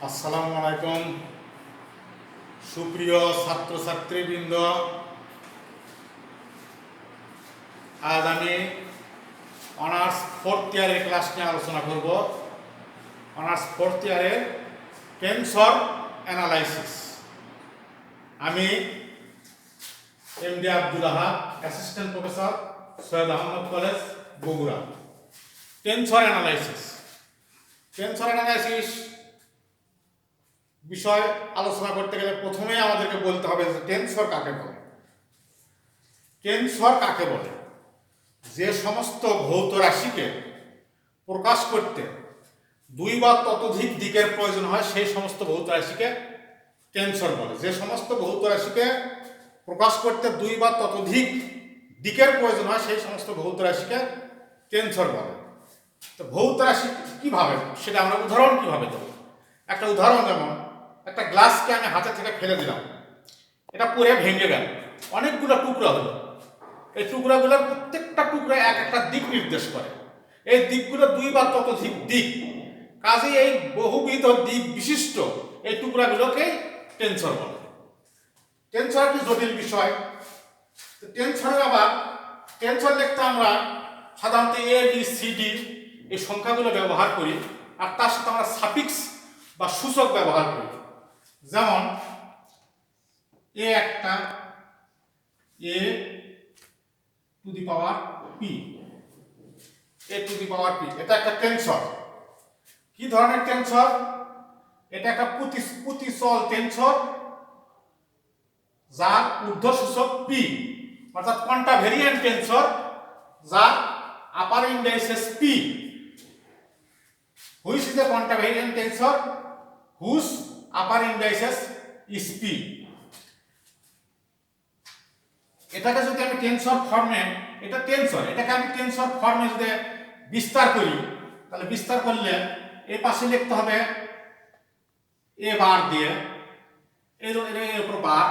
আসসালামু আলাইকুম সুপ্রিয় ছাত্রছাত্রীবৃন্দ। আজ আমি অনার্স ফোর্থ ইয়ারের ক্লাস নিয়ে আলোচনা করব। অনার্স ফোর্থ ইয়ারের টেনসর অ্যানালাইসিস। আমি MD Abdul Ahad, assistant professor, Syed Ahmad college, Bogura. Tensor analysis বিষয় আলোচনা করতে গেলে প্রথমেই আমাদেরকে বলতে হবে যে টেনসর কাকে বলে। টেনসর কাকে বলে? যে সমস্ত ভৌত রাশিকে প্রকাশ করতে দুই বা ততোধিক দিকের প্রয়োজন হয় সেই সমস্ত ভৌত রাশিকে টেনসর বলে। যে সমস্ত ভৌত রাশিকে প্রকাশ করতে দুই বা ততোধিক দিকের প্রয়োজন হয় সেই সমস্ত ভৌত রাশিকে টেনসর বলে। তো ভৌত রাশি কিভাবে, সেটা আমরা উদাহরণ কিভাবে দেব? একটা উদাহরণ, যেমন একটা গ্লাসকে আমি হাতে থেকে ফেলে দিলাম, এটা পুরে ভেঙে গেল, অনেকগুলো টুকরা হলো। এই টুকরাগুলোর প্রত্যেকটা টুকরা এক একটা দিক নির্দেশ করে। এই দিকগুলো দুই বা ততোধিক দিক, কাজেই এই বহুবিধ দিক বিশিষ্ট এই টুকরাগুলোকেই টেনসর বলে। টেনসর একটি জটিল বিষয়। টেনসর লিখতে আমরা সাধারণত এ বি সি ডি এই সংখ্যাগুলো ব্যবহার করি, আর তার সাথে আমরা সাফিক্স বা সূচক ব্যবহার করি। যেমন এ একটা, এ টু দি পাওয়ার পি, এটা একটা টেনসর। কি ধরনের টেনসর? এটা একটা প্রতিচল টেনসর যার ঊর্ধ্বসূচক পি, অর্থাৎ কন্টাভেরিয়েন্ট টেনসর যার upper indices p. Which is a contravariant tensor whose upper indices is p. এটাকে যদি আমি টেনসর ফর্মে, এটাকে আমি টেনসর ফর্মে যদি বিস্তার করি, তাহলে বিস্তার করলে এই পাশে লিখতে হবে এ বার দিয়ে, এর উপর বার,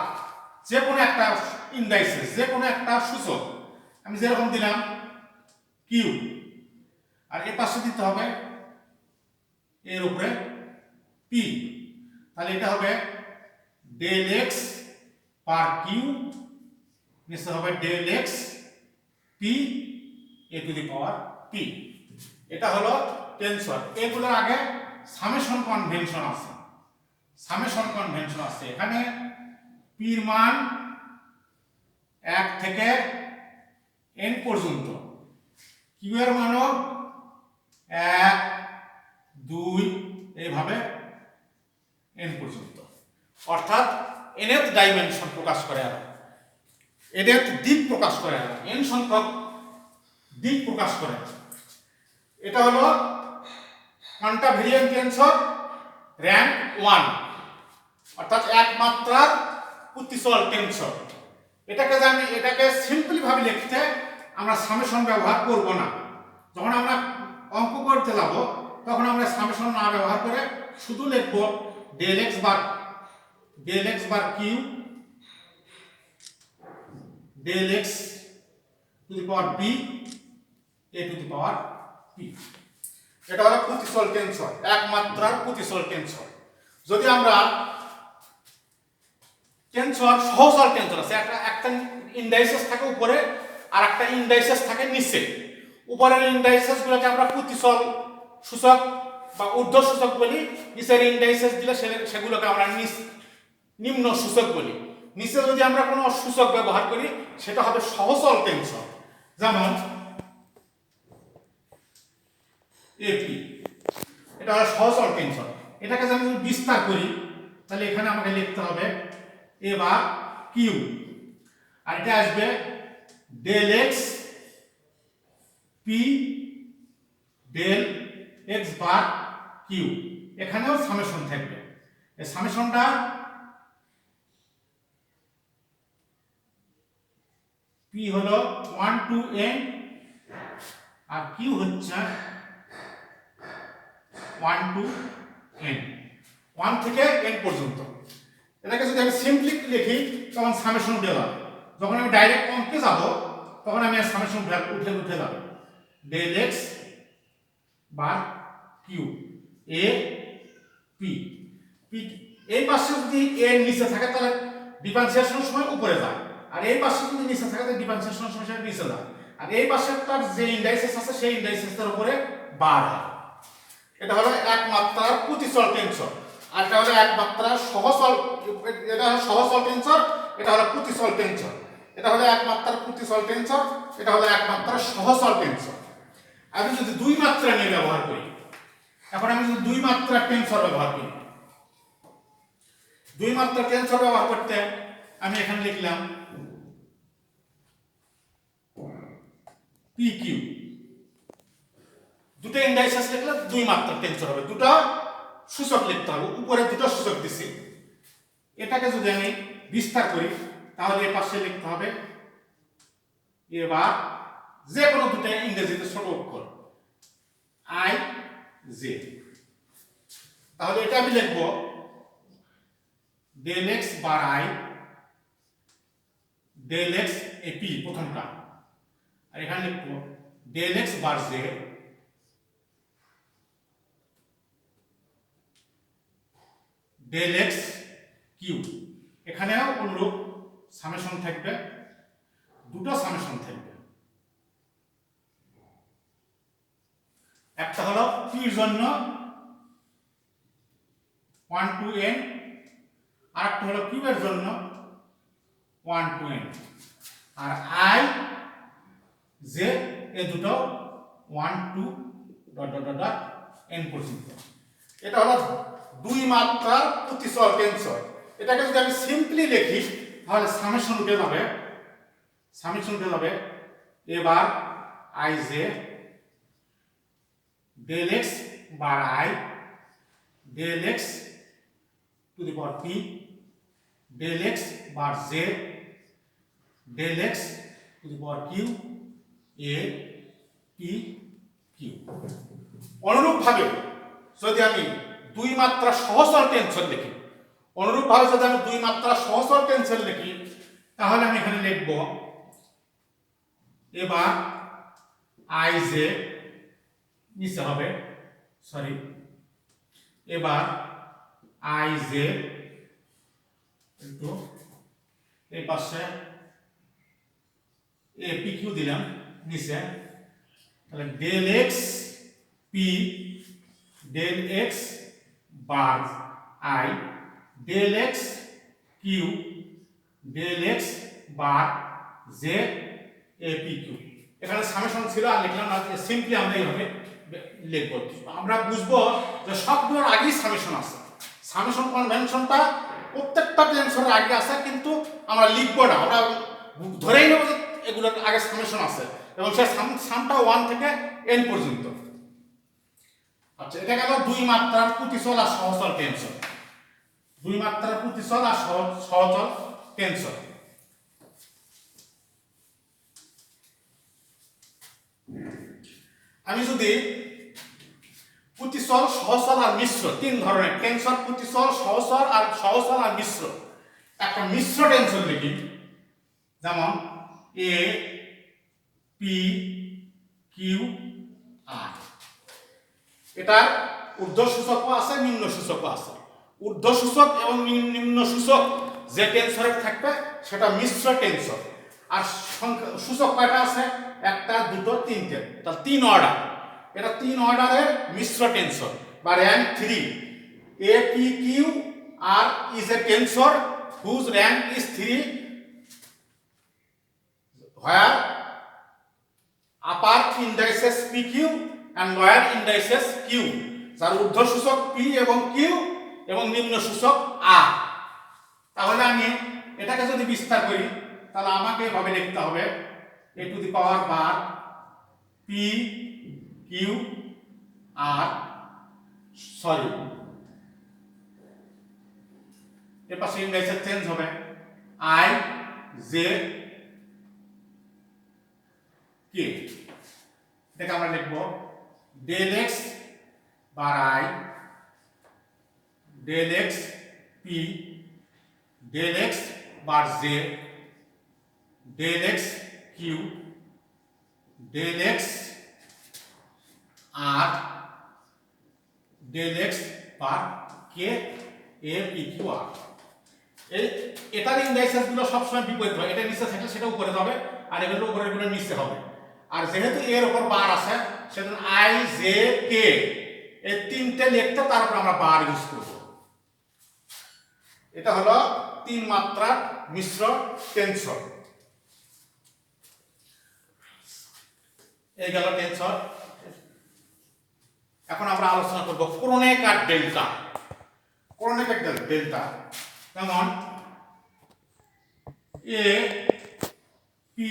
যে কোনো একটা ইন্ডাইসেস, যে কোনো একটা সূচক, আমি যেরকম দিলাম কিউ, আর এ পাশে দিতে হবে এর উপরে পি। তাহলে এটা হবে ডেল এক্স পার কিউ, নিচে হবে del x p A to the power p. এটা হলো টেনসর। এগুলোর আগে সামেশন কনভেনশন আছে। এখানে পির মান 1 থেকে n পর্যন্ত, কিউ এর মানও 1 2 এইভাবে n পর্যন্ত, অর্থাৎ nth ডাইমেনশন প্রকাশ করে, আর nth দিক প্রকাশ করে, আর n সংখ্যক দিক প্রকাশ করে। এটা হলো কন্টাভেরিয়েন্ট টেনসর র্যাঙ্ক 1, অর্থাৎ এক মাত্রার প্রতিচল টেনসর। এটাকে সিম্পলি ভাবে লিখতে আমরা সামেশন ব্যবহার করব না। যখন আমরা অঙ্ক করতে যাব তখন আমরা সামেশন না ব্যবহার করে শুধু লিখব del x bar q, del x to the power p A to the power p. এটা হলো প্রতিচল টেনসর, এক মাত্রার প্রতিচল টেনসর। যদি আমরা টেনসর সহচল টেনসর আছে, একটা ইন্ডাইসেস থাকে উপরে আর একটা ইন্ডাইসেস থাকে নিচে। উপরের ইন্ডাইসেস গুলোকে আমরা প্রতিচল সূচক বা ঊর্ধ্ব সূচক বলি, নিচের ইন্ডাইসেস দিলে সেগুলোকে আমরা নিম্ন সূচক বলি। নিচে যদি আমরা কোনো সূচক ব্যবহার করি সেটা হবে সহচল টেনসর। যেমন এপি, এটা হলো সহচল টেনসর। এটাকে যদি আমি বিস্তার করি তাহলে এখানে আমাকে লিখতে হবে এ বার কিউ, আর এটা আসবে del x p del x bar q. এখানেও সামেশন থাকবে। এই সামেশনটা পি হলো 1 to n আর কিউ হচ্ছে 1 to n, 1 থেকে n পর্যন্ত। এটাকে যদি আমি সিম্পলি লিখি তখন সামেশন উঠে যাবে। যখন আমি ডাইরেক্ট অঙ্কে যাব তখন আমি সামেশন উঠে যাবে del x bar q A p. P, এই পাশে যদি এর নিচে থাকে তাহলে ডিফারেন্সিয়েশনের সময় উপরে যায়, আর এই পাশে যদি নিচে থাকে তাহলে ডিফারেন্সিয়েশনের সময় সেটা নিচে যায়, আর এই পাশেরটার যে ইন্ডাইসেস আছে সেই ইন্ডাইসেসের উপরে বার হয়। এটা হলো এক মাত্রার প্রতিচল টেনসর, আর এটা হলো এক মাত্রার সহচল, এটা হলো সহচল টেনসর, এটা হলো প্রতিচল টেনসর। এটা হলো এক মাত্রার প্রতিচল টেনসর, এটা হলো এক মাত্রার সহচল টেনসর। আমি যদি দুই মাত্রা নিয়ে ব্যবহার করি, এখন আমি যদি দুই মাত্রার টেনসর ব্যবহার করি, দুই মাত্রার টেনসর ব্যবহার করতে আমি এখানে লিখলাম পি কিউ, দুটো ইন্ডাইসেস লিখলে দুই মাত্রার টেনসর হবে, দুটো সূচক লিখতে হবে, উপরে দুটো সূচক দিছি। এটাকে যদি আমি বিস্তার করি তাহলে এর পাশে লিখতে হবে এবার যে কোনো দুটো ইংরেজিতে ছোট অক্ষর আই জে, তাহলে এটা আমি লিখব del x bar i del x A p প্রথমটা, আর এখানে লিখব del x bar j del x q. এখানেও অনুরূপ সামেশন থাকবে, দুটো সামেশন থাকবে, একটা হলো পির জন্য 1 to n, আর একটা হলো কিউ এর জন্য 1 to n, আর আই জে এ দুটো 1 to n পর্যন্ত। এটা হলো দুই মাত্রার প্রতিচল টেনসর। এটাকে যদি আমি সিম্পলি লিখি তাহলে সামেশন উঠে যাবে, সামেশন উঠে যাবে এবার i j del x bar i del x to the power p del x bar j del x to the power q A P q. অনুরূপভাবে যদি আমি দুই মাত্রা সহচল টেনসর লিখি, অনুরূপভাবে যদি আমি দুই মাত্রা সহচল টেনসর লিখি তাহলে আমি এখানে লিখব এবার আই জে নিচে হবে, সরি, এবার আই জে একটু এই পাশে এ পি কিউ দিলাম নিচে, তাহলে del x p del x bar i del x q del x bar j A P q. এখানে সামেশন ছিল আর লিখলাম না, সিম্পলি আমরা এইভাবে লিখব। আমরা বুঝবো যে সবগুলোর আগেই সামেশন আছে, সামেশন কনভেনশনটা প্রত্যেকটা টেনসরের আগে আছে, কিন্তু আমরা লিখবো না, আমরা ধরেই নেব যে এগুলোর আগে সামেশন আছে এবং সেই সামটা 1 থেকে n পর্যন্ত। আচ্ছা, এটা গেল দুই মাত্রার প্রতিচল আর সহচল টেনসর, দুই মাত্রার প্রতিচল আর সহচল টেনসর। আমি যদি প্রতিচল, সহচল আর মিশ্র, তিন ধরনের টেনসর, প্রতিচল, সহচল আর মিশ্র, একটা মিশ্র টেনসর লিখি, যেমন এ পি কিউ আর। এটার ঊর্ধ্ব সূচকও আছে, নিম্ন সূচকও আছে। ঊর্ধ্ব সূচক এবং নিম্ন সূচক যে টেনসরে থাকবে সেটা মিশ্র টেনসর। আর সূচক কয়টা আছে? একটা, দুটো, তিনটে, তাহলে তিন অর্ডার। এটা তিন অর্ডারের মিশ্র টেনসর বা rank 3। A P Q r is a tensor whose rank is 3 where upper indices pq and lower indices q, যার ঊর্ধ্ব সূচক p এবং q এবং নিম্ন সূচক r। তাহলে আমি এটাকে যদি বিস্তার করি তাহলে আমাকে এভাবে লিখতে হবে a to the power bar p q r, sorry এর পাশে ইন্ডাইসের চেঞ্জ হবে i j k। এটাকে আমরা লিখব del x bar i del x p del x bar j del x q del x r del x bar k a P Q r. এটার indices গুলো সবসময় বিপরীত হয়, এটা নিচে থাকলে সেটা উপরে যাবে আর এগুলো উপরের গুলো নিচে হবে। আর যেহেতু এর উপর বার আছে সেজন্য আই জে কে এই তিনটে লিখতে তারপর আমরা বার ইউজ করব। এটা হলো 3 মাত্রার মিশ্র টেনসর। এই গেল টেনসর। এখন আমরা আলোচনা করব ক্রোনেক আর ডেল্টা। ক্রোনেক আর ডেল্টা যেমন এ পি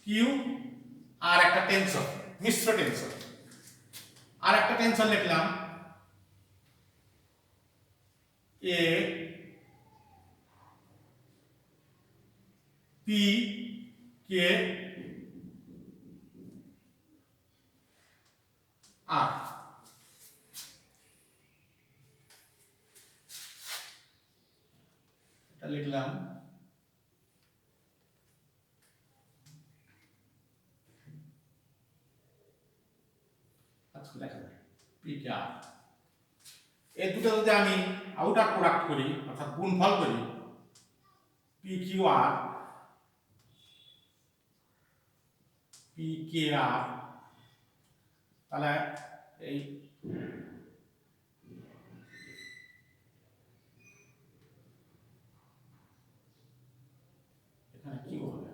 কিউ আর একটা টেনসর, মিশ্র টেনসর। আর একটা টেনসর লিখলাম এ পি কে আর। এটা লিখলাম আজকে দেখা যায় পি কে আর। এই দুটো যদি আমি আউটার প্রোডাক্ট করি অর্থাৎ গুণফল করি p Q r p k r, তাহলে এই এখানে কিউ হবে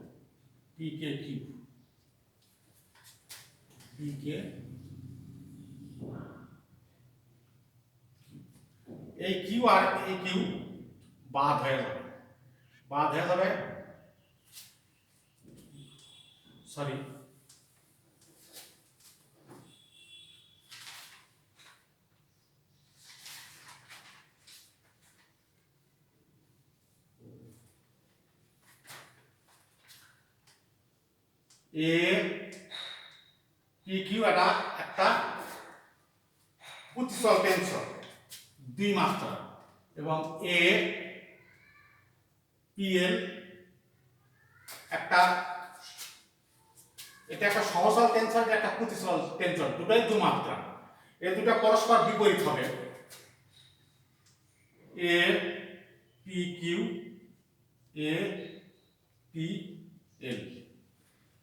p k q, p k এই কিউ আর এই কিউ বাদ হয়ে যাবে, বাদ হয়ে যাবে, সরি এ পি কিউ এটা একটা প্রতিচল টেনসর 2 মাত্রা এবং এ পি এল একটা, এটা একটা সহচল টেনসর, এটা একটা প্রতিচল টেনসর, দুটোই 2 মাত্রা। এই দুটো পরস্পর বিপরীত হবে A P Q A P L.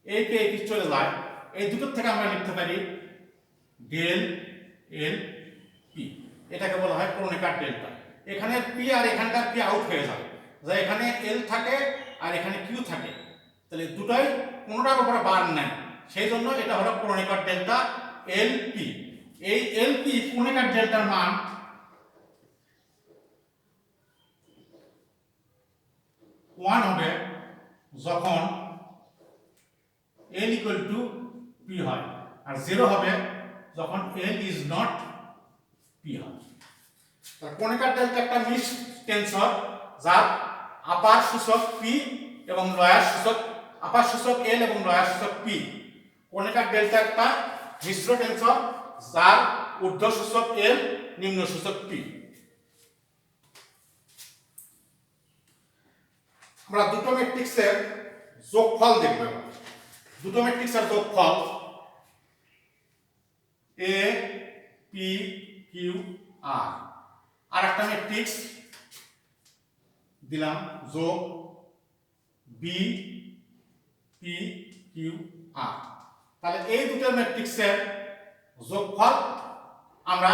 এই কে কি চলে যায়, এই দুটোর থেকে আমরা লিখতে পারি ডেল এল পি। এটাকে বলা হয় ক্রোনেক আর ডেল্টা। এখানে পি আর এখানকার পি আউট হয়ে যাবে, যে এখানে এল থাকে আর এখানে কিউ থাকে, তাহলে দুটোই কোনোটার উপরে বার নেই, সেই জন্য এটা হলো ক্রোনেক আর ডেল্টা এল পি। এই এল পি ক্রোনেক আর ডেল্টার মান 1 হবে যখন L equal to P হয়, আর 0 হবে যখন L is not P হয়। তাহলে ক্রোনেক আর ডেল্টা একটা মিক্সড টেনসর যার আপার সূচক P এবং লোয়ার সূচক, আপার সূচক L এবং লোয়ার সূচক P। ক্রোনেক আর ডেল্টা একটা মিশ্র টেনসর যার ঊর্ধ্ব সূচক L, নিম্ন সূচক P। আমরা দুটো ম্যাট্রিক্সের যোগফল দেখব। দুটো ম্যাট্রিক্সের যোগফল এ পি কিউ আর, আর একটা ম্যাট্রিক্স দিলাম যোগ বি পি কিউ আর। তাহলে এই দুটো ম্যাট্রিক্সের যোগফল আমরা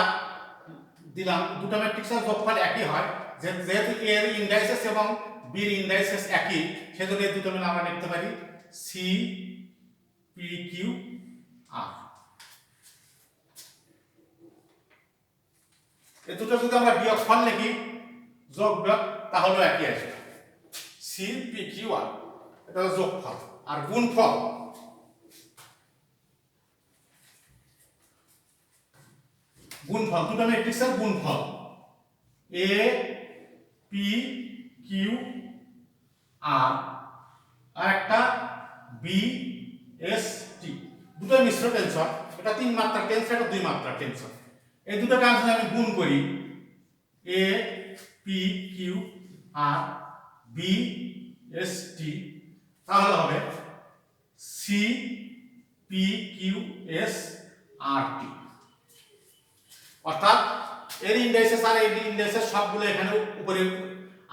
দিলাম, দুটো ম্যাট্রিক্সের যোগফল একই হয়, যেহেতু এর ইন্ডাইসেস এবং বির ইন্ডাইসেস একই, সেজন্য এই দুটো মিলে আমরা লিখতে পারি সি পি কিউ আর। এই দুটো যদি আমরা বিয়োগফল লিখি যোগ বিয়োগ তাহলে একই আসবে সি পি কিউ আর, এটা হলো যোগফল। আর গুণফল গুণফল দুটো ম্যাট্রিক্সের গুণফল এ পি কিউ আর আর একটা বি এস টি। দুটো মিশ্র টেনসর, এটা 3 মাত্রা টেনসর, এটা 2 মাত্রা টেনসর। এই দুটোকে যদি আমি গুণ করি A P Q R B S T, তাহলে হবে সি পি কিউ এস আর টি। অর্থাৎ এর ইন্ডাইসেস আর এর ইন্ডাইসেস সবগুলো এখানে উপরে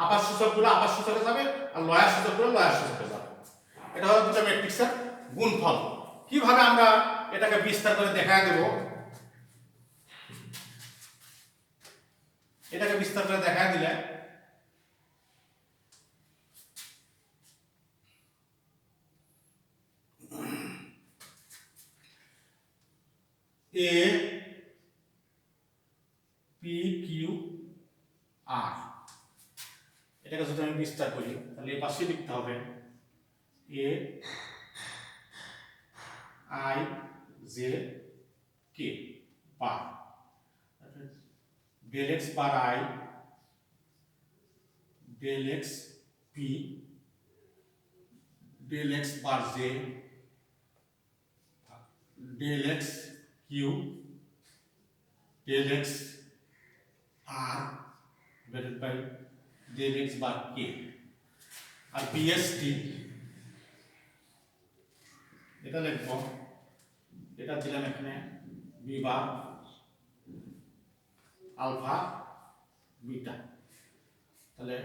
আপার সূচকগুলো আপার সূচকে যাবে আর লয়ার সূচকগুলো লয়ার সূচকে যাবে। এটা হলো দুটো ম্যাট্রিক্সের গুণফল। কিভাবে আমরা এটাকে বিস্তার করে দেখায় দেব, এটাকে বিস্তার করে দেখায় দিলে এ পি কিউ আর, এটাকে যদি আমি বিস্তার করি তাহলে এই পাশে লিখতে হবে a i j k bar, del x bar i del x p del x bar j del x q del x r divided by del x bar k, আর বিএসটি এটা লিখব, এটা দিলাম এখানে বি বার আলফা বিটা, তাহলে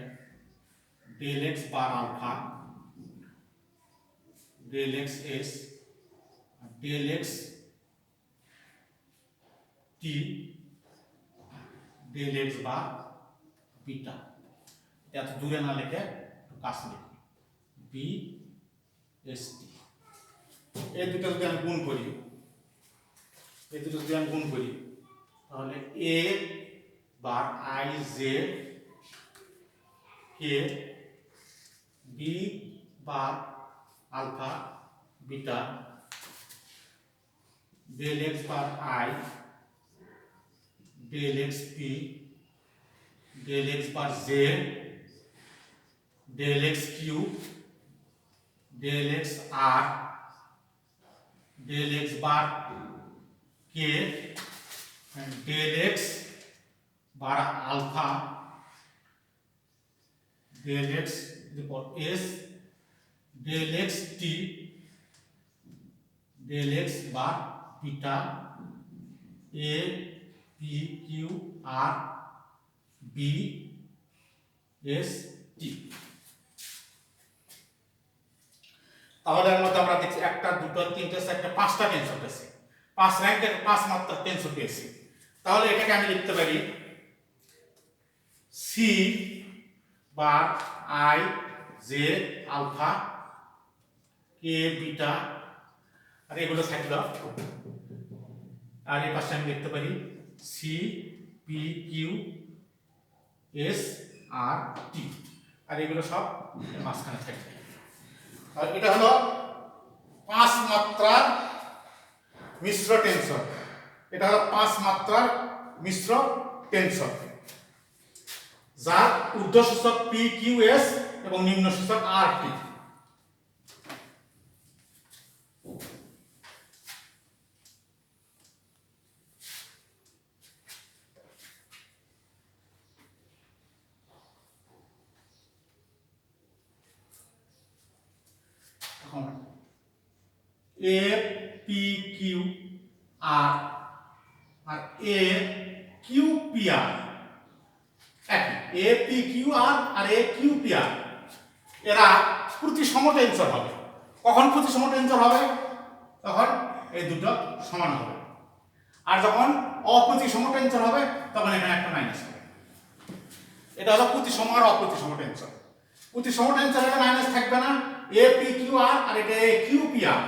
del x bar alpha del x s del x t del x bar beta. এত দূরে না লিখে একটু কাছে লিখি বি এস টি। এই দুটো যদি আমি গুণ করি, এই দুটো যদি আমি গুণ করি তাহলে a bar i j k b bar alpha beta del x bar i del x p del x bar j del x q del x r del x bar k del x bar alpha del x s del x t del x bar beta a P Q R B S T. তাহলে এর মধ্যে আমরা দেখছি একটা দুটো তিনটে চারটে পাঁচটা টেনসর পেয়েছি, 5 র্যাঙ্কের 5 মাত্রার টেনসর পেয়েছি। তাহলে এটাকে আমি লিখতে পারি c bar i j alpha k beta, আর এগুলো থাকলো, আর এই পাশে আমি লিখতে পারি সি পি কিউ এস আর টি, আর এগুলো সব মাঝখানে থাকবে। আর এটা হলো 5 মাত্রার মিশ্র টেনসর, এটা হলো 5 মাত্রার মিশ্র টেনসর, যার ঊর্ধ্ব সূচক পি কিউ এস এবং নিম্ন সূচক r t. A P Q r আর এ কিউ পি আর একই, এ পি কিউ আর আর এ কিউ পি আর এরা প্রতিসম টেনসর হবে। কখন প্রতিসম টেনসর হবে? তখন এই দুটো সমান হবে, আর যখন অপ্রতিসম টেনসর হবে তখন এখানে একটা মাইনাস হবে। এটা হলো প্রতিসম আর অপ্রতিসম টেনসর। প্রতিসম টেনসর হলে মাইনাস থাকবে না, এ পি কিউ আর আর এটা এ কিউ পি আর,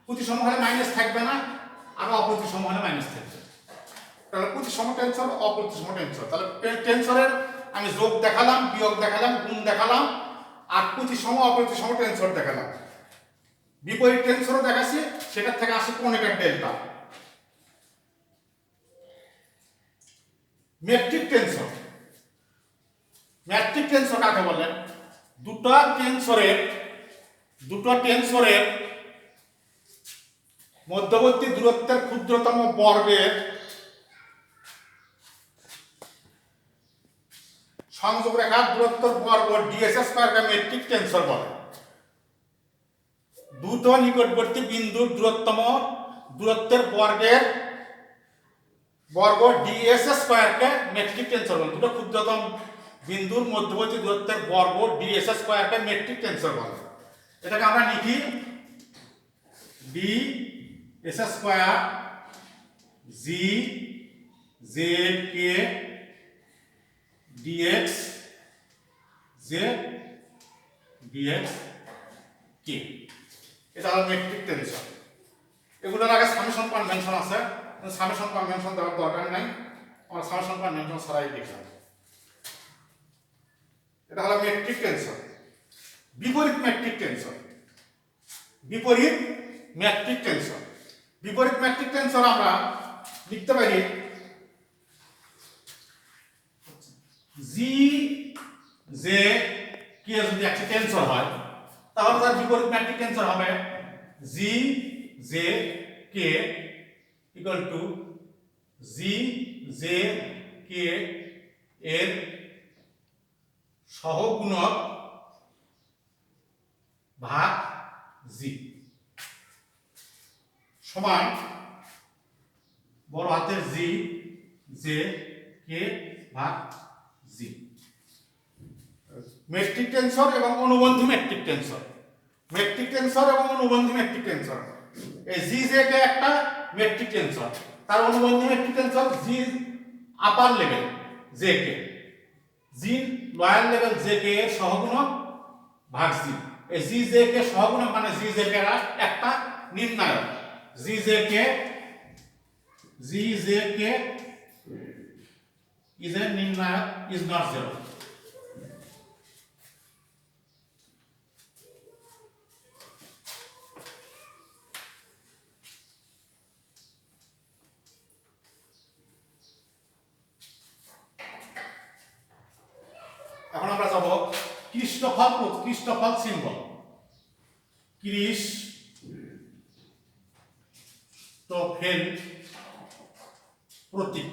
প্রতিসম হলে মাইনাস থাকবে না আর অপ্রতিসম হলে মাইনাস থাকবে। তাহলে প্রতিসম টেনসর অপ্রতিসম টেনসর, তাহলে টেনসরের আমি যোগ দেখালাম, বিয়োগ দেখালাম, গুণ দেখালাম, আর প্রতিসম অপ্রতিসম টেনসর দেখালাম। বিপরীত টেনসরও দেখাচ্ছি, সেটার থেকে আসে Kronecker delta. Metric tensor, metric tensor কাকে বলে? দুটো টেনসরের মধ্যবর্তী দূরত্বের ক্ষুদ্রতম বর্গের সংযোগ রেখার দূরত্বের বর্গ ডিএস স্কয়ারকে মেট্রিক টেনসর বলে। দুটো নিকটবর্তী বিন্দুর দূরত্বের বর্গের বর্গ ডিএস স্কয়ারকে মেট্রিক টেনসর বলে। দুটো ক্ষুদ্রতম বিন্দুর মধ্যবর্তী দূরত্বের বর্গ ডিএস স্কয়ারকে মেট্রিক টেনসর বলে। এটাকে আমরা লিখি d s square g z k d x z d x k. এটা হলো মেট্রিক টেনসর। এগুলোর আগে সামেশন কনভেনশন আছে, সামেশন কনভেনশন দেওয়ার দরকার নাই, আমরা সামেশন কনভেনশন ছাড়াই লিখলাম। এটা হলো মেট্রিক টেনসর। বিপরীত মেট্রিক টেনসর, বিপরীত মেট্রিক টেনসর। বিপরীত মেট্রিক টেনসর আমরা লিখতে পারি জি জে কে যদি একটা টেনসর হয় তাহলে তার বিপরীত মেট্রিক টেনসর হবে G J K equal to G J K এর সহগুণক ভাগ জি সমান বড় হাতের জি জে কে ভাগ জি। মেট্রিক টেনসর এবং অনুবন্ধী মেট্রিক টেনসর, মেট্রিক টেনসর এবং অনুবন্ধী মেট্রিক টেনসর। এই জি জে কে একটা মেট্রিক টেনসর, তার অনুবন্ধী মেট্রিক টেনসর জি আপার লেভেল জে কে, জি লোয়ার লেভেল জে কে এর সহগুণক ভাগ জি। এই জি জে কে সহগুণক মানে জি জে কে একটা নির্ণায়ক। G J K is a নির্ণায়ক, is not zero। এখন আমরা যাব ক্রিস্টোফল সিম্বল। ক্রিস্টোফেল প্রতীক,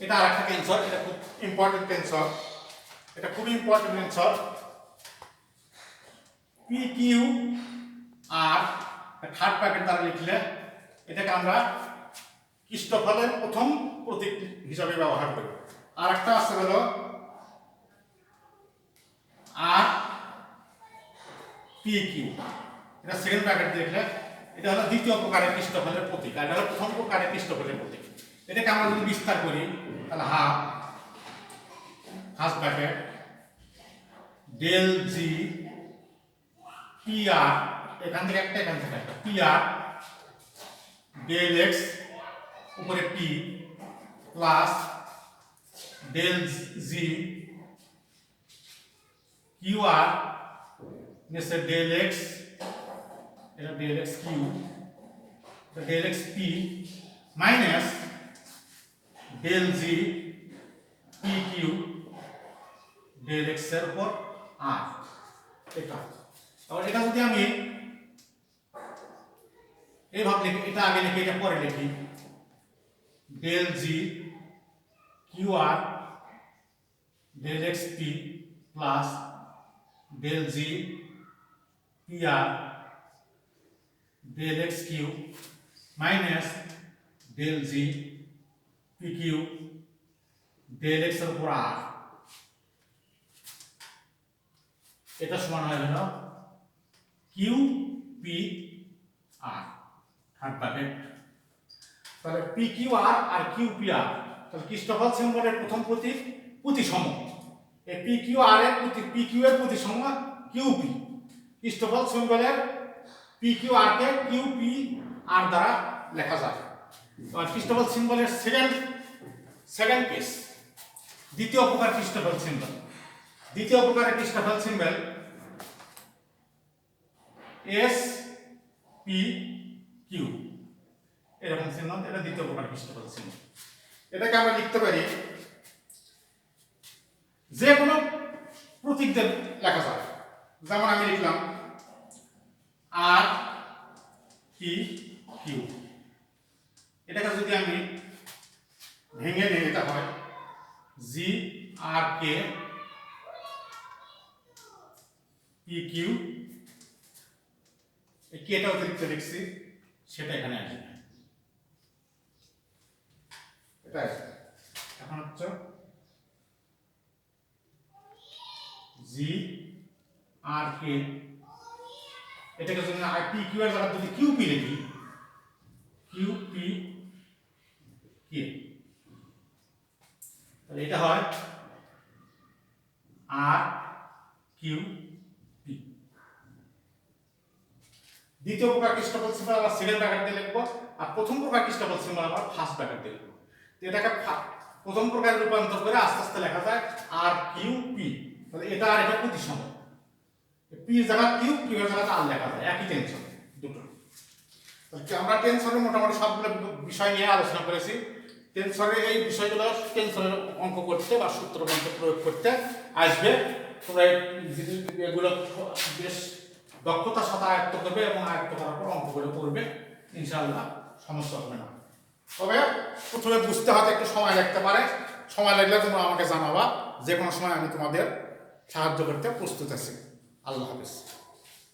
এটা আরেকটা টেনসর। এটা খুব ইম্পর্টেন্ট টেনসর, এটা খুব important tensor. P Q R third bracket দ্বারা লিখলে এটাকে আমরা ক্রিস্টোফলের প্রথম প্রতীক হিসাবে ব্যবহার করি। আর একটা আছে হলো আর পি কিউ, এটা সেকেন্ড ব্র্যাকেট দেখলে এটা হলো দ্বিতীয় প্রকারের ক্রিস্টোফলের প্রতীক, আর এটা হলো প্রথম প্রকারের ক্রিস্টোফলের প্রতীক। এটাকে আমরা যদি বিস্তার করি তাহলে half bracket del g p r, এখান থেকে একটা এখান থেকে একটা পি আর ডেল এক্স উপরে p plus del g q r নিচে ডেল এক্স, এটা del x q, del x p minus del g p q del x এর উপর আর। এটা তাহলে এটা যদি আমি এইভাবে লিখি, এটা আগে লিখি এটা পরে লিখি, del g q r del x p plus del g p r del x q minus del g p q del x এর উপর আর। এটা সমান হয়ে গেল q p r third bracket. তাহলে পি কিউ আর আর q p r, তাহলে Christoffel সিম্বলের প্রথম প্রতীক প্রতিসম। এই পি কিউ আর এর পি কিউ এর প্রতিসম Q P. ক্রিস্টোফল সিম্বলের P Q R কে কিউ পি আর দ্বারা লেখা যায়। আর ক্রিস্টোফল সিম্বলের সেকেন্ড কেস, দ্বিতীয় প্রকার ক্রিস্টোফল সিম্বল। দ্বিতীয় প্রকারের ক্রিস্টোফল সিম্বল এস পি কিউ, এরকম চিহ্ন, এটা দ্বিতীয় প্রকার ক্রিস্টোফল সিম্বল। এটাকে আমরা লিখতে পারি যে কোনো প্রতীক দিয়ে লেখা যায়। যেমন আমি লিখলাম আর পি কিউ, এটাকে যদি আমি ভেঙে নিই এটা হয় জি আর কে পি কিউ, এই কেটা অতিরিক্ত লিখছি সেটা এখানে আসবে। এটা এখন হচ্ছে জি আর কে, এটাকে যদি আর পি কিউ এর জায়গায় যদি কিউ পি লিখি, কিউ পি কে, তাহলে এটা হয় আর কিউ পি। দ্বিতীয় প্রকার ক্রিস্টাবল সিম্বল আবার সেকেন্ড ব্র্যাকেট দিয়ে লিখবো, আর প্রথম প্রকার ক্রিস্টাবল সিম্বল আবার ফার্স্ট ব্র্যাকেট দিয়ে লিখবো। তো এটাকে প্রথম প্রকারে রূপান্তর করে আস্তে আস্তে লেখা যায় আর কিউ পি, তাহলে এটা আর এটা প্রতিসম, পি এর জায়গা কিউ, কিউ এর জায়গা আর লেখা যায়, একই টেনশন দুটো। তাহলে আমরা টেনশনের মোটামুটি সবগুলো বিষয় নিয়ে আলোচনা করেছি। টেনশনের এই বিষয়গুলো টেনশনের অঙ্ক করতে বা সূত্র গ্রন্থে প্রয়োগ করতে আসবে, তোমরা এগুলো বেশ দক্ষতার সাথে আয়ত্ত করবে এবং আয়ত্ত করার পর অঙ্ক করে করবে, ইনশাআল্লাহ সমস্যা হবে না। তবে প্রথমে বুঝতে হয়তো একটু সময় লাগতে পারে, সময় লাগলে তোমরা আমাকে জানাবা, যে কোনো সময় আমি তোমাদের সাহায্য করতে প্রস্তুত আছি। আল্লাহ হাফেজ।